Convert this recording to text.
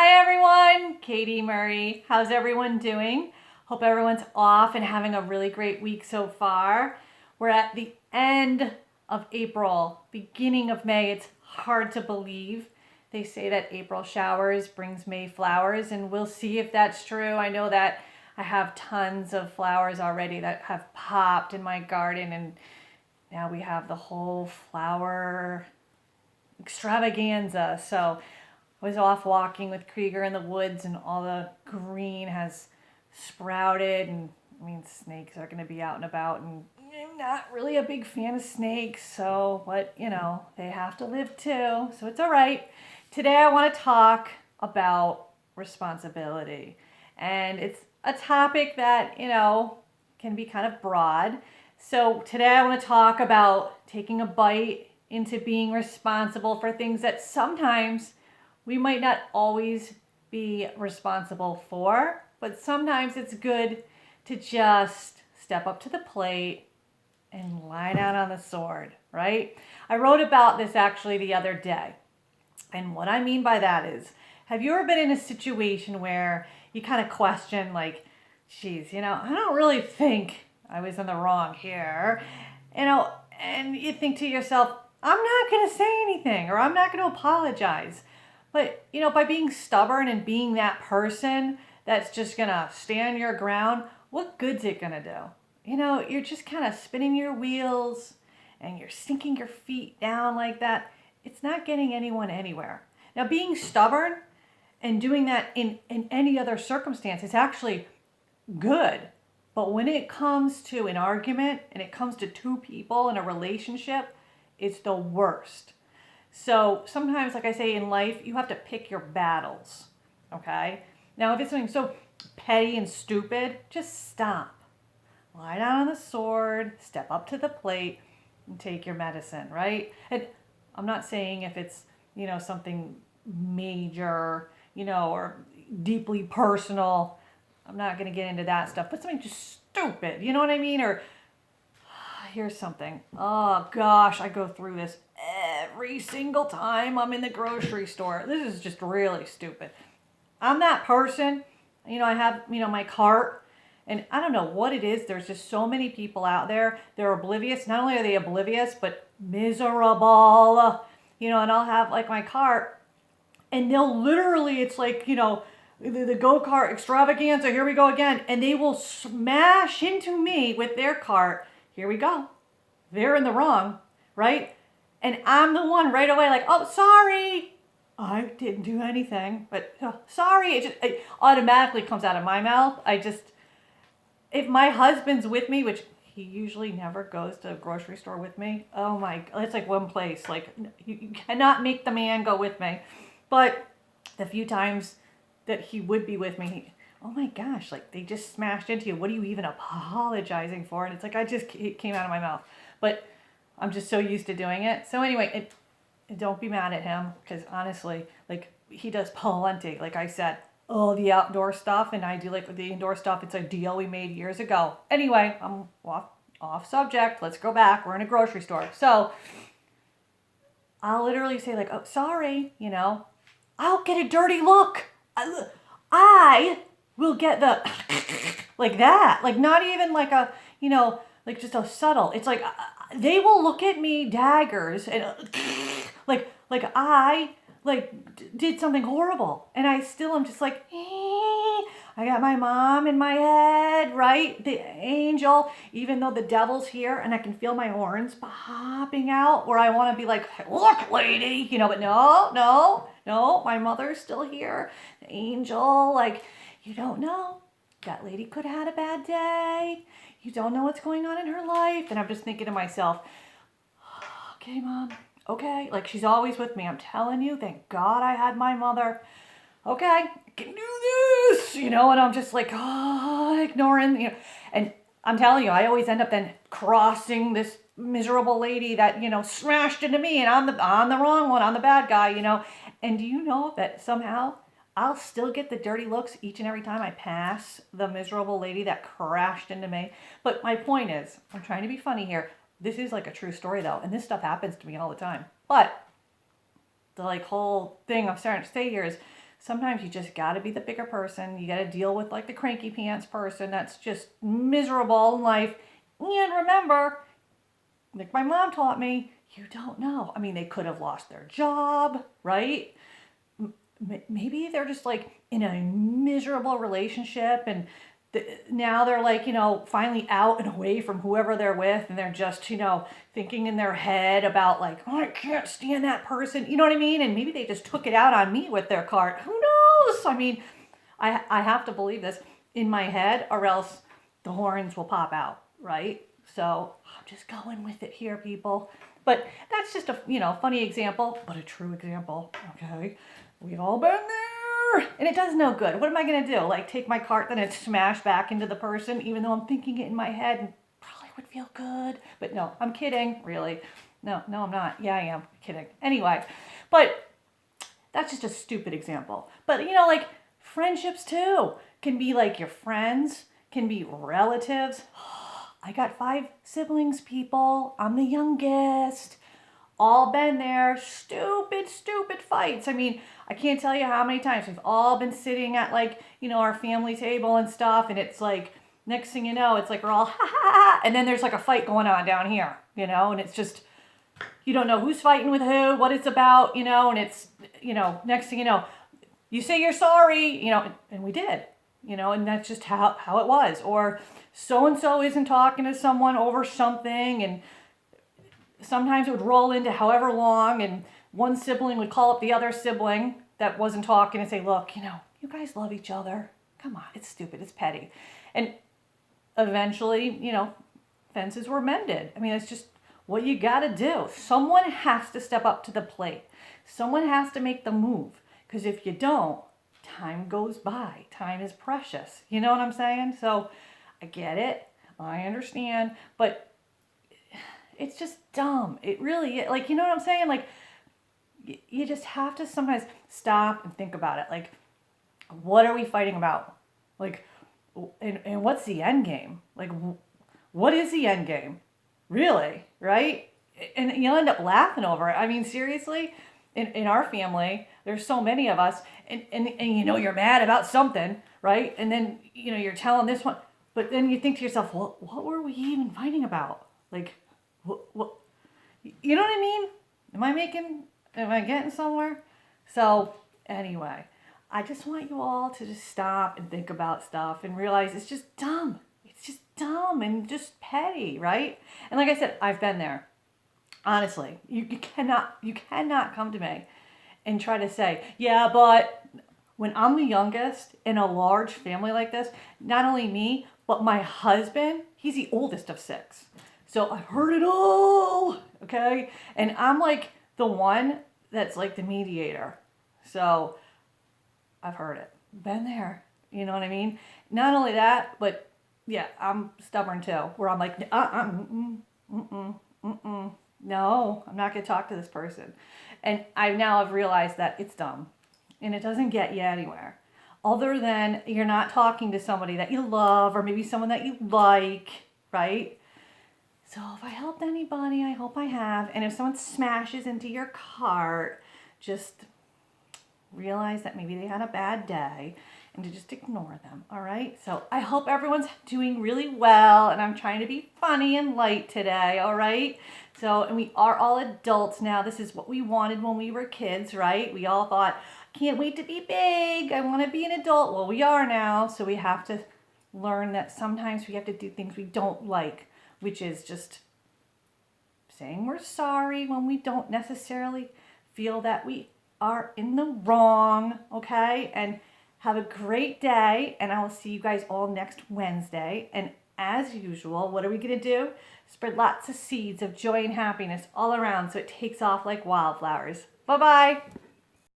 Hi everyone, Katie Murray. How's everyone doing? Hope everyone's off and having a really great week so far. We're at the end of April, beginning of May. It's hard to believe. They say that April showers brings May flowers, and we'll see if that's true. I know that I have tons of flowers already that have popped in my garden, and now we have the whole flower extravaganza. So I was off walking with Krieger in the woods, and all the green has sprouted. And I mean, snakes are going to be out and about, and I'm not really a big fan of snakes, so, but they have to live too, so it's all right. Today I want to talk about responsibility, and it's a topic that, can be kind of broad. So today I want to talk about taking a bite into being responsible for things that sometimes we might not always be responsible for, but sometimes it's good to just step up to the plate and lie down on the sword, right? I wrote about this actually the other day. And what I mean by that is, have you ever been in a situation where you kind of question, like, geez, I don't really think I was in the wrong here, and you think to yourself, I'm not going to say anything, or I'm not going to apologize. But, by being stubborn and being that person that's just going to stand your ground, what good's it going to do? You're just kind of spinning your wheels and you're sinking your feet down like that. It's not getting anyone anywhere. Now, being stubborn and doing that in any other circumstance is actually good. But when it comes to an argument and it comes to two people in a relationship, it's the worst. So sometimes, like I say, in life, you have to pick your battles, okay? Now, if it's something so petty and stupid, just stop. Lie down on the sword, step up to the plate, and take your medicine, right? And I'm not saying if it's, something major, or deeply personal. I'm not going to get into that stuff, but something just stupid, you know what I mean? Or here's something. Oh gosh, I go through this every single time I'm in the grocery store. This is just really stupid. I'm that person. I have, my cart, and I don't know what it is. There's just so many people out there. They're oblivious. Not only are they oblivious, but miserable. And I'll have like my cart, and they'll literally, it's like, the go-kart extravaganza, here we go again, and they will smash into me with their cart. Here we go. They're in the wrong, right? And I'm the one right away like, oh, sorry. I didn't do anything, but sorry. It automatically comes out of my mouth. If my husband's with me, which he usually never goes to a grocery store with me. Oh my, it's like one place. Like you cannot make the man go with me. But the few times that he would be with me, oh my gosh, like they just smashed into you. What are you even apologizing for? And it's like, it came out of my mouth. But I'm just so used to doing it. So anyway, don't be mad at him, because honestly, like he does plenty. Like I said, all the outdoor stuff, and I do like the indoor stuff. It's a deal we made years ago. Anyway, I'm off subject. Let's go back. We're in a grocery store. So I'll literally say like, oh, sorry, I'll get a dirty look. I will get the like that. Like not even like a, like just a subtle. It's like they will look at me daggers and like I did something horrible, and I still am just like, I got my mom in my head, right? The angel, even though the devil's here and I can feel my horns popping out where I want to be like, look, lady, but no, my mother's still here. The angel, like, you don't know. That lady could have had a bad day. You don't know what's going on in her life. And I'm just thinking to myself, okay, mom, okay. Like she's always with me. I'm telling you, thank God I had my mother. Okay, I can do this, and I'm just like, ignoring, and I'm telling you, I always end up then crossing this miserable lady that, smashed into me, and I'm the wrong one, I'm the bad guy, and do you know that somehow I'll still get the dirty looks each and every time I pass the miserable lady that crashed into me. But my point is, I'm trying to be funny here. This is like a true story though, and this stuff happens to me all the time. But the like whole thing I'm starting to say here is, sometimes you just got to be the bigger person. You got to deal with like the cranky pants person that's just miserable in life. And remember, like my mom taught me, you don't know. I mean, they could have lost their job, right? Maybe they're just like in a miserable relationship and now they're like, finally out and away from whoever they're with and they're just, thinking in their head about like, oh, I can't stand that person. You know what I mean? And maybe they just took it out on me with their cart. Who knows? I mean, I have to believe this in my head or else the horns will pop out, right? So I'm just going with it here, people. But that's just a, funny example, but a true example, okay? We've all been there. And it does no good. What am I going to do? Like take my cart then and smash back into the person, even though I'm thinking it in my head and probably would feel good. But no, I'm kidding, really. No, I'm not. Yeah, I am kidding. Anyway, but that's just a stupid example. But, like friendships too can be like your friends, can be relatives. I got 5 siblings, people. I'm the youngest. All been there. Stupid fights. I mean, I can't tell you how many times we've all been sitting at like, our family table and stuff. And it's like, next thing you know, it's like we're all ha ha ha. And then there's like a fight going on down here, and it's just, you don't know who's fighting with who, what it's about, and it's, next thing you know, you say you're sorry, and we did, and that's just how it was. Or so-and-so isn't talking to someone over something, and sometimes it would roll into however long, and one sibling would call up the other sibling that wasn't talking and say, look, you guys love each other. Come on, it's stupid, it's petty. And eventually, fences were mended. I mean, it's just what you got to do. Someone has to step up to the plate. Someone has to make the move. Because if you don't, time goes by. Time is precious. You know what I'm saying? So I get it. I understand. But it's just dumb. It really is. Like, you know what I'm saying? Like, you just have to sometimes stop and think about it. Like, what are we fighting about? Like, and what's the end game? Like, what is the end game? Really, right? And you'll end up laughing over it. I mean, seriously, in our family, there's so many of us, and you're mad about something, right? And then, you're telling this one, but then you think to yourself, what were we even fighting about? Like, what, you know what I mean? Am I getting somewhere? So, anyway, I just want you all to just stop and think about stuff and realize it's just dumb. It's just dumb and just petty, right? And like I said, I've been there. Honestly, you cannot come to me and try to say, yeah, but when I'm the youngest in a large family like this, not only me, but my husband, he's the oldest of 6. So I've heard it all, okay? And I'm like the one that's like the mediator. So I've heard it. Been there. You know what I mean? Not only that, but yeah, I'm stubborn too, where I'm like, no, I'm not going to talk to this person. And I now have realized that it's dumb and it doesn't get you anywhere. Other than you're not talking to somebody that you love or maybe someone that you like, right? So if I helped anybody, I hope I have. And if someone smashes into your cart, just realize that maybe they had a bad day and to just ignore them, all right? So I hope everyone's doing really well, and I'm trying to be funny and light today, all right? So, and we are all adults now. This is what we wanted when we were kids, right? We all thought, can't wait to be big. I want to be an adult. Well, we are now, so we have to learn that sometimes we have to do things we don't like, which is just saying we're sorry when we don't necessarily feel that we are in the wrong, okay? And have a great day, and I will see you guys all next Wednesday. And as usual, what are we going to do? Spread lots of seeds of joy and happiness all around so it takes off like wildflowers. Bye-bye.